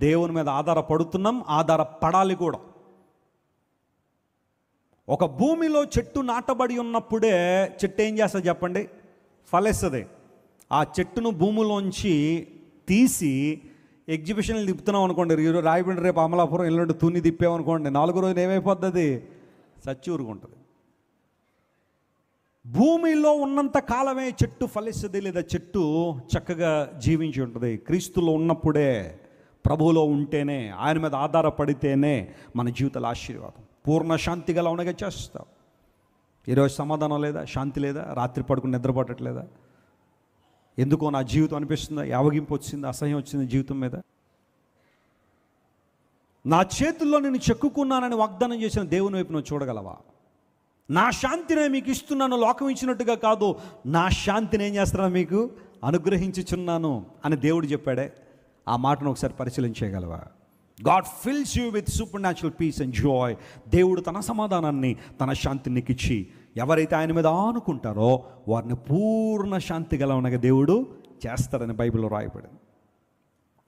దేవుని మీద ఆధారపడుతున్నాం, ఆధారపడాలి కూడా. ఒక భూమిలో చెట్టు నాటబడి ఉన్నప్పుడే చెట్టు ఏం చేస్తుంది చెప్పండి? ఫలిస్తుంది. ఆ చెట్టును భూమిలోంచి తీసి ఎగ్జిబిషన్లు తిప్పుతున్నాం అనుకోండి, ఈరోజు రాయబండి, రేపు అమలాపురం, ఎల్లుండి తుని తిప్పామనుకోండి, 4 రోజులు ఏమైపోతుంది? చచ్చి ఊరుకుంటుంది. భూమిలో ఉన్నంత కాలమే చెట్టు ఫలిస్తుంది, లేదా చెట్టు చక్కగా జీవించి ఉంటుంది. క్రీస్తులో ఉన్నప్పుడే, ప్రభువులో ఉంటేనే, ఆయన మీద ఆధారపడితేనే మన జీవితాల ఆశీర్వాదం పూర్ణ శాంతి గల ఉన్నగా చేస్తాం. ఈరోజు సమాధానం లేదా, శాంతి లేదా, రాత్రి పడుకుని నిద్రపడట్లేదా? ఎందుకో నా జీవితం అనిపిస్తుందా, యావగింపు వచ్చింది, అసహ్యం వచ్చింది జీవితం మీద? నా చేతుల్లో నేను చెక్కుకున్నానని వాగ్దానం చేసిన దేవుని వైపు నువ్వు చూడగలవా? నా శాంతినే మీకు ఇస్తున్నాను, లోకం ఇచ్చినట్టుగా కాదు, నా శాంతిని ఏం చేస్తున్నాను, మీకు అనుగ్రహించుచున్నాను అని దేవుడు చెప్పాడే. ఆ మాటను ఒకసారి పరిశీలించగలవా? God fills you with supernatural peace and joy. దేవుడు తన సమాధానాన్ని, తన శాంతిని నీకు ఇచ్చి, ఎవరైతే ఆయన మీద ఆనుకుంటారో వారిని పూర్ణ శాంతి గల ఉన్నగా దేవుడు చేస్తాడని బైబిల్లో రాయబడింది.